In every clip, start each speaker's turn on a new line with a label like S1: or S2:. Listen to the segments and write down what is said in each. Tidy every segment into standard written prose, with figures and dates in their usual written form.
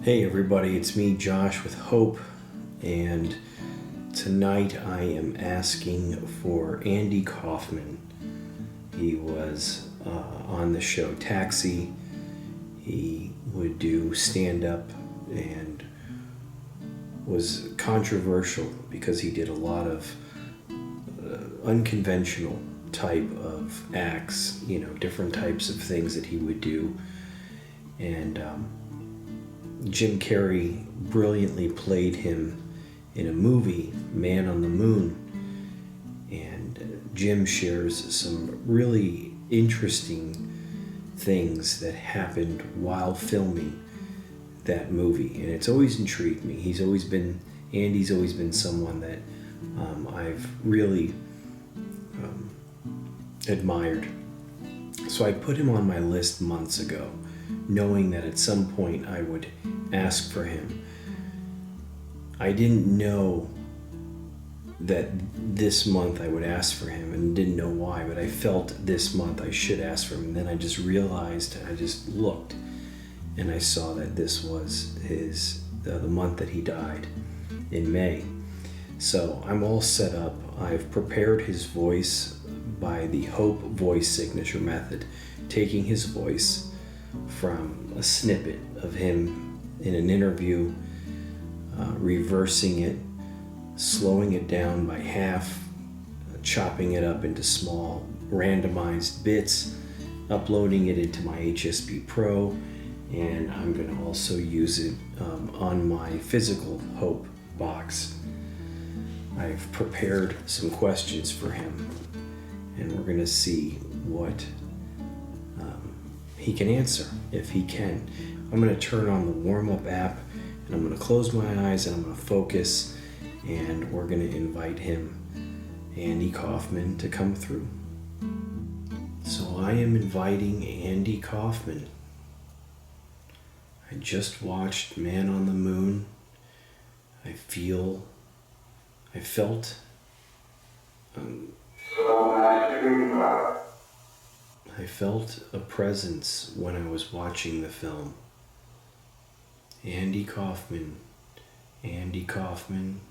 S1: Hey everybody, it's me, Josh, with Hope, and tonight I am asking for Andy Kaufman. He was on the show Taxi. He would do stand-up and was controversial because he did a lot of unconventional type of acts, different types of things that he would do. And Jim Carrey brilliantly played him in a movie, Man on the Moon, and Jim shares some really interesting things that happened while filming that movie, and it's always intrigued me. Andy's always been someone that I've really admired. So I put him on my list months ago, knowing that at some point I would ask for him. I didn't know that this month I would ask for him, and didn't know why, but I felt this month I should ask for him. And then I just realized, I just looked, and I saw that this was the month that he died, in May. So I'm all set up. I've prepared his voice by the Hope voice signature method, taking his voice from a snippet of him in an interview, reversing it, slowing it down by half, chopping it up into small randomized bits, uploading it into my HSB-PRO, and I'm going to also use it on my physical Hope box. I've prepared some questions for him, and we're going to see what he can answer, if he can. I'm going to turn on the warm-up app, and I'm going to close my eyes, and I'm going to focus, and we're going to invite him, Andy Kaufman, to come through. So I am inviting Andy Kaufman. I just watched Man on the Moon. I felt a presence when I was watching the film. Andy Kaufman, Andy Kaufman,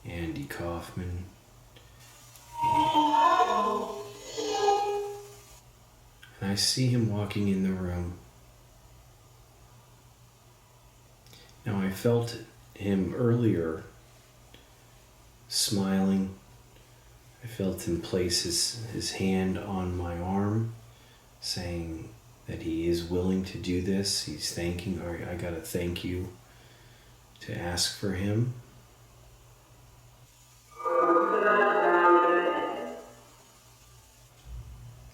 S1: Andy Kaufman. And I see him walking in the room. Now I felt him earlier smiling. I felt him place his hand on my arm, saying that he is willing to do this. He's thanking, or I gotta thank you to ask for him.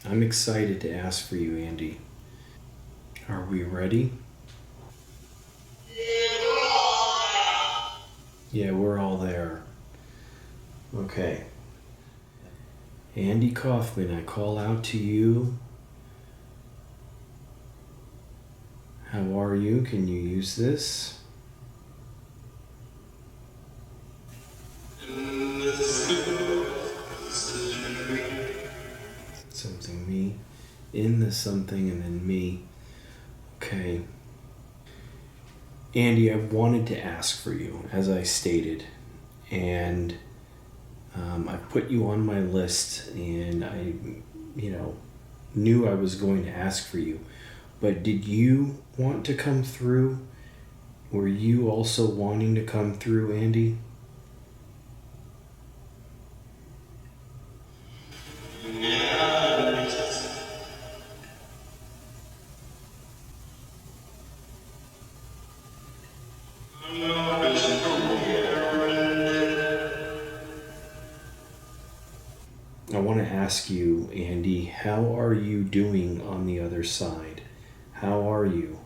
S1: I'm excited to ask for you, Andy. Are we ready? Yeah, we're all there. Okay. Andy Kaufman, I call out to you. How are you? Can you use this? Something, me. In the something, and then me. Okay. Andy, I wanted to ask for you, as I stated, and I put you on my list, and I, knew I was going to ask for you. But did you want to come through? Were you also wanting to come through, Andy? I want to ask you, Andy, how are you doing on the other side? How are you?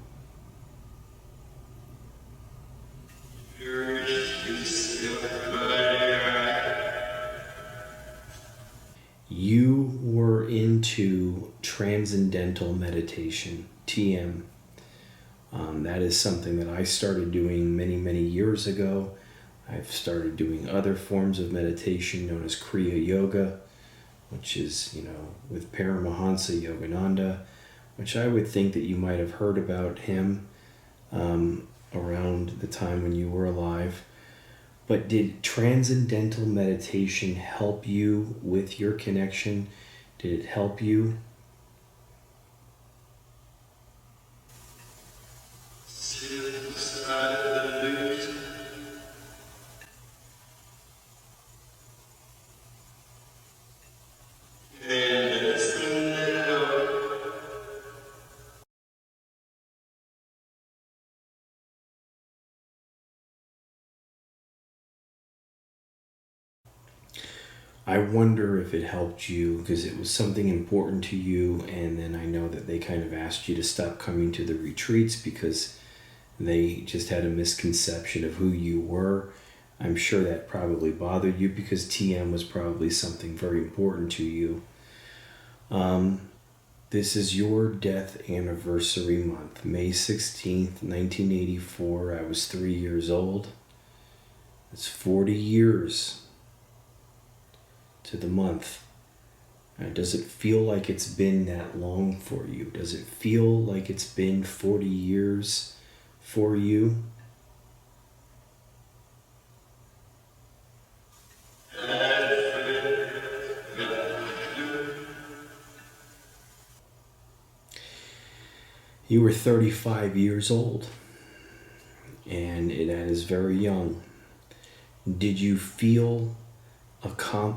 S1: You were into transcendental meditation, TM. That is something that I started doing many, many years ago. I've started doing other forms of meditation known as Kriya Yoga, which is, with Paramahansa Yogananda, which I would think that you might have heard about him. around the time when you were alive. But did transcendental meditation help you with your connection? Did it help you? I wonder if it helped you because it was something important to you, and then I know that they kind of asked you to stop coming to the retreats because they just had a misconception of who you were. I'm sure that probably bothered you because TM was probably something very important to you. This is your death anniversary month, May 16th, 1984. I was 3 years old. It's 40 years to the month. Does it feel like it's been that long for you? Does it feel like it's been 40 years for you? You were 35 years old, and that is very young. Did you feel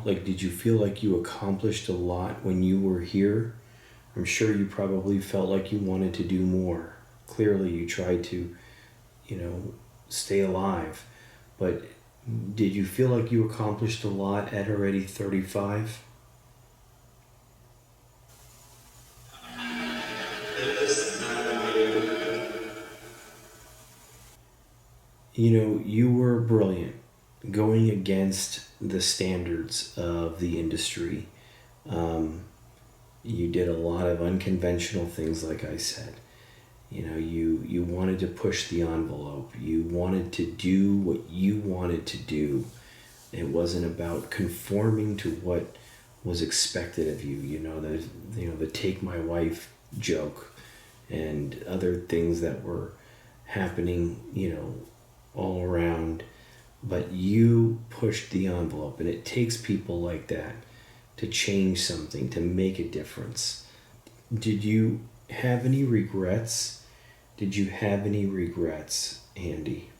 S1: did you feel like you accomplished a lot when you were here? I'm sure you probably felt like you wanted to do more. Clearly you tried to, stay alive. But did you feel like you accomplished a lot at already 35? You were brilliant, going against the standards of the industry. You did a lot of unconventional things, like I said. You wanted to push the envelope. You wanted to do what you wanted to do. It wasn't about conforming to what was expected of you. The take my wife joke and other things that were happening, all around. But you pushed the envelope, and it takes people like that to change something, to make a difference. Did you have any regrets? Did you have any regrets, Andy?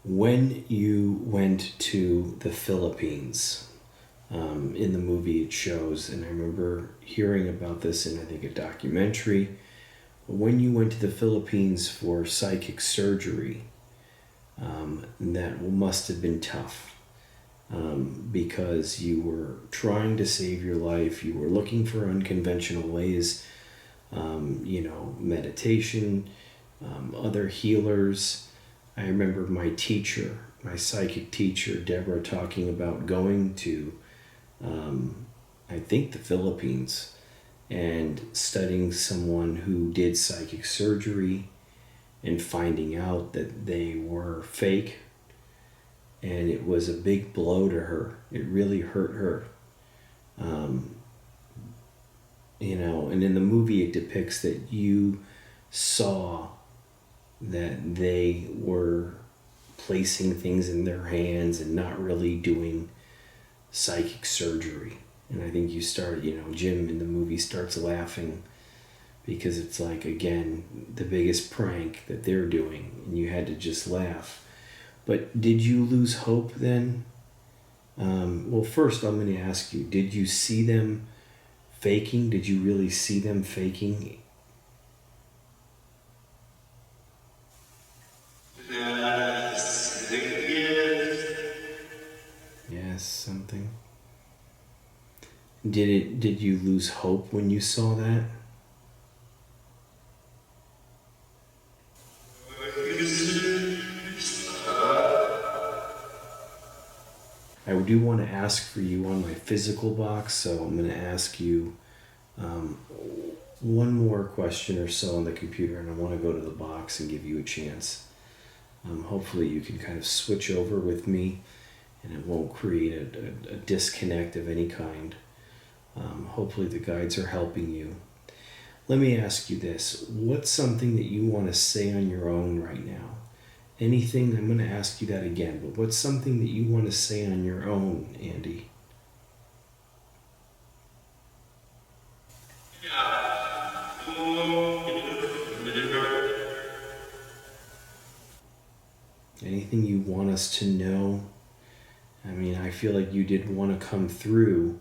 S1: When you went to the Philippines, in the movie it shows, and I remember hearing about this in, I think, a documentary. When you went to the Philippines for psychic surgery, that must have been tough, because you were trying to save your life. You were looking for unconventional ways, meditation, other healers. I remember my teacher, my psychic teacher, Deborah, talking about going to, I think, the Philippines and studying someone who did psychic surgery and finding out that they were fake. And it was a big blow to her. It really hurt her. And in the movie it depicts that you saw that they were placing things in their hands and not really doing psychic surgery. And I think you started, Jim in the movie starts laughing because it's like, again, the biggest prank that they're doing, and you had to just laugh. But did you lose hope then? Well, first I'm going to ask you, did you see them faking? Did you really see them faking? Yes, something. Did you lose hope when you saw that? I do want to ask for you on my physical box, so I'm going to ask you one more question or so on the computer, and I want to go to the box and give you a chance. Hopefully you can kind of switch over with me and it won't create a disconnect of any kind. Hopefully the guides are helping you. Let me ask you this. What's something that you want to say on your own right now? Anything, I'm going to ask you that again, but what's something that you want to say on your own, Andy? Anything you want us to know? I mean, I feel like you did want to come through,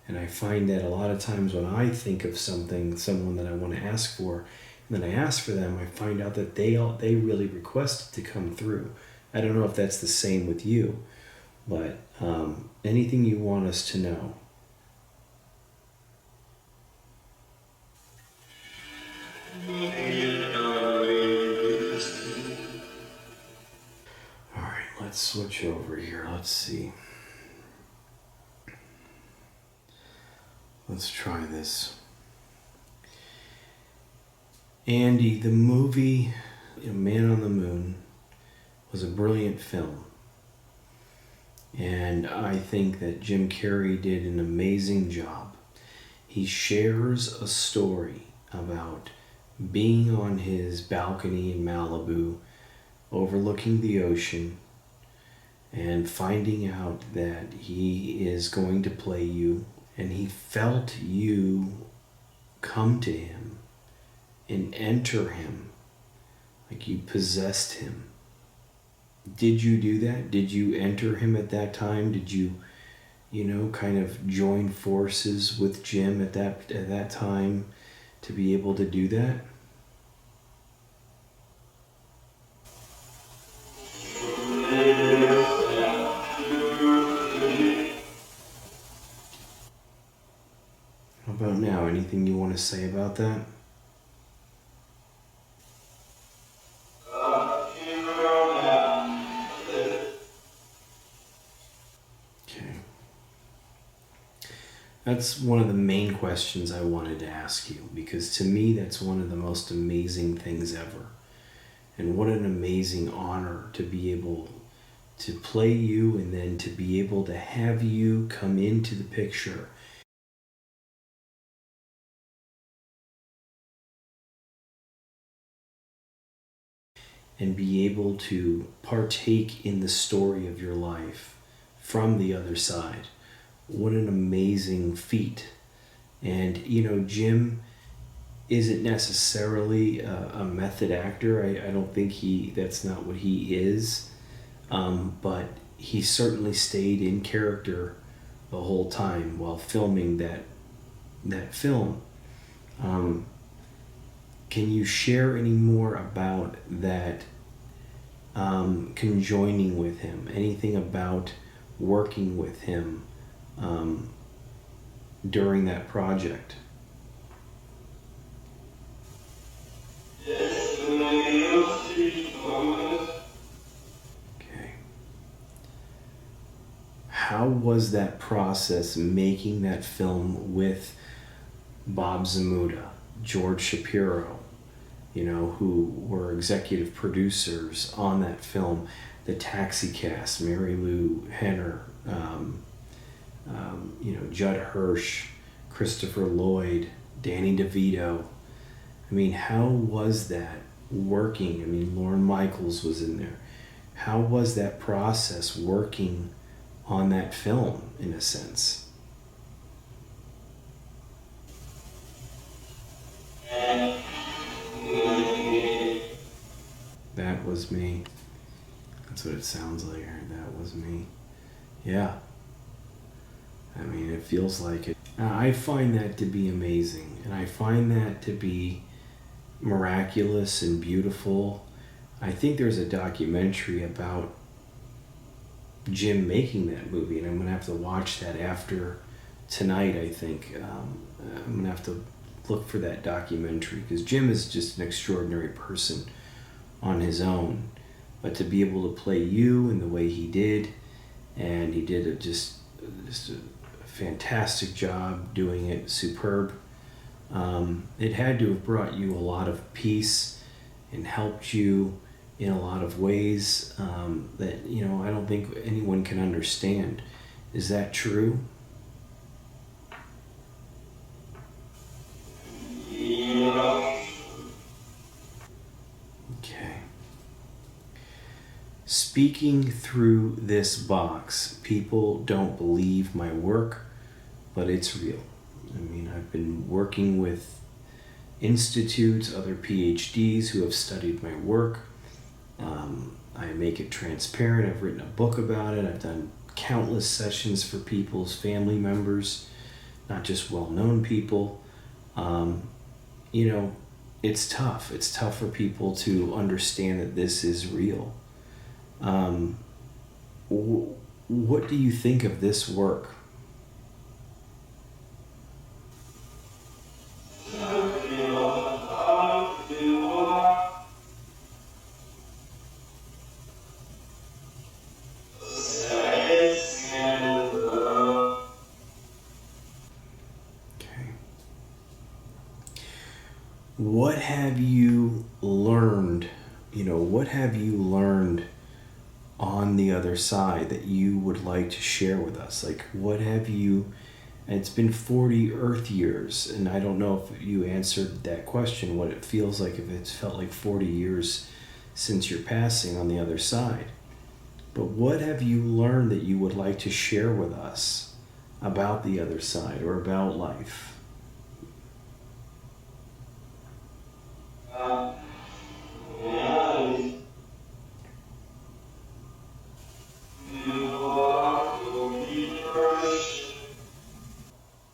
S1: and I find that a lot of times when I think of someone that I want to ask for, and then I ask for them, I find out that they really requested to come through. I don't know if that's the same with you, but anything you want us to know. All right, let's switch over here. Let's see. Let's try this. Andy, the movie Man on the Moon was a brilliant film. And I think that Jim Carrey did an amazing job. He shares a story about being on his balcony in Malibu, overlooking the ocean, and finding out that he is going to play you, and he felt you come to him and enter him like you possessed him. Did you do that? Did you enter him at that time? Did you kind of join forces with Jim at that time to be able to do that? How about now? Anything you want to say about that? That's one of the main questions I wanted to ask you, because to me that's one of the most amazing things ever. And what an amazing honor to be able to play you, and then to be able to have you come into the picture and be able to partake in the story of your life from the other side. What an amazing feat. And Jim isn't necessarily a method actor. I don't think that's not what he is. But he certainly stayed in character the whole time while filming that film. Can you share any more about that conjoining with him? Anything about working with him during that project? Okay. How was that process making that film with Bob Zamuda, George Shapiro, who were executive producers on that film, the Taxi cast, Mary Lou Henner, Judd Hirsch, Christopher Lloyd, Danny DeVito. I mean, how was that working? I mean, Lorne Michaels was in there. How was that process working on that film, in a sense? That was me. That's what it sounds like. That was me. Yeah. I mean, it feels like it. I find that to be amazing, and I find that to be miraculous and beautiful. I think there's a documentary about Jim making that movie, and I'm going to have to watch that after tonight, I think. I'm going to have to look for that documentary, because Jim is just an extraordinary person on his own. But to be able to play you in the way he did, and he did just a fantastic job doing it, superb. It had to have brought you a lot of peace and helped you in a lot of ways that, I don't think anyone can understand. Is that true? Okay. Speaking through this box, people don't believe my work, but it's real. I mean, I've been working with institutes, other PhDs who have studied my work. I make it transparent. I've written a book about it. I've done countless sessions for people's family members, not just well-known people. It's tough. It's tough for people to understand that this is real. What do you think of this work? What have you learned? What have you learned on the other side that you would like to share with us? Like, what have you, and it's been 40 Earth years, and I don't know if you answered that question, what it feels like, if it's felt like 40 years since your passing on the other side. But what have you learned that you would like to share with us about the other side or about life?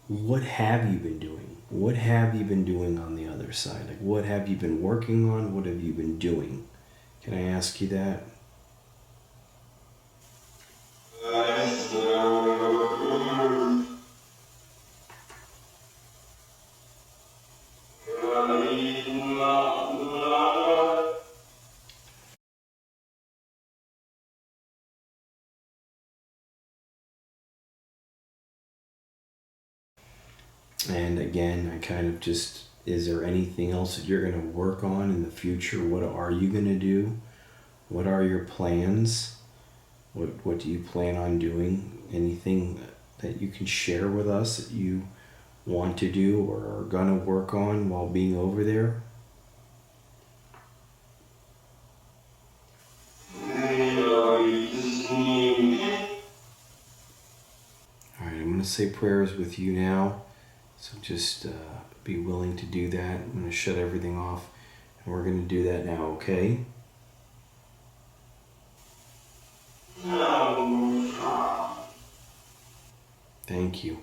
S1: What have you been doing? What have you been doing on the other side? Like, what have you been working on? What have you been doing? Can I ask you that? And again, I kind of just, is there anything else that you're going to work on in the future? What are you going to do? What are your plans? What do you plan on doing? Anything that you can share with us that you want to do or are going to work on while being over there? All right, I'm going to say prayers with you now. So just be willing to do that. I'm going to shut everything off, and we're going to do that now, okay? Thank you.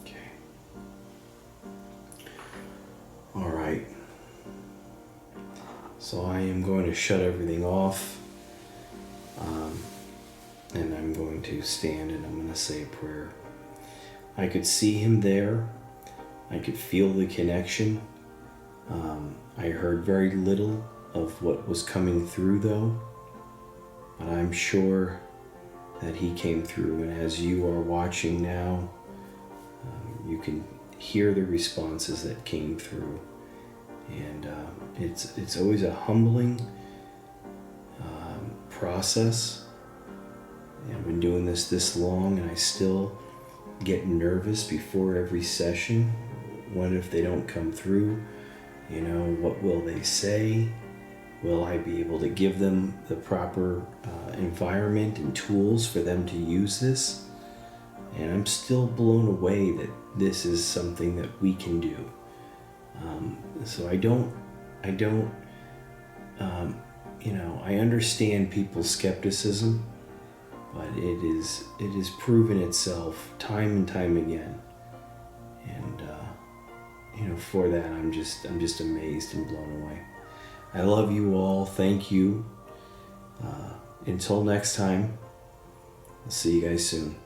S1: Okay. All right. So I am going to shut everything off. And I'm going to stand and I'm going to say a prayer. I could see him there. I could feel the connection. I heard very little of what was coming through though, but I'm sure that he came through, and as you are watching now, you can hear the responses that came through, and it's always a humbling process. I've been doing this long, and I still get nervous before every session. What if they don't come through? What will they say? Will I be able to give them the proper environment and tools for them to use this? And I'm still blown away that this is something that we can do. So I understand people's skepticism, but it has proven itself time and time again. And for that, I'm just amazed and blown away. I love you all. Thank you. Until next time, I'll see you guys soon.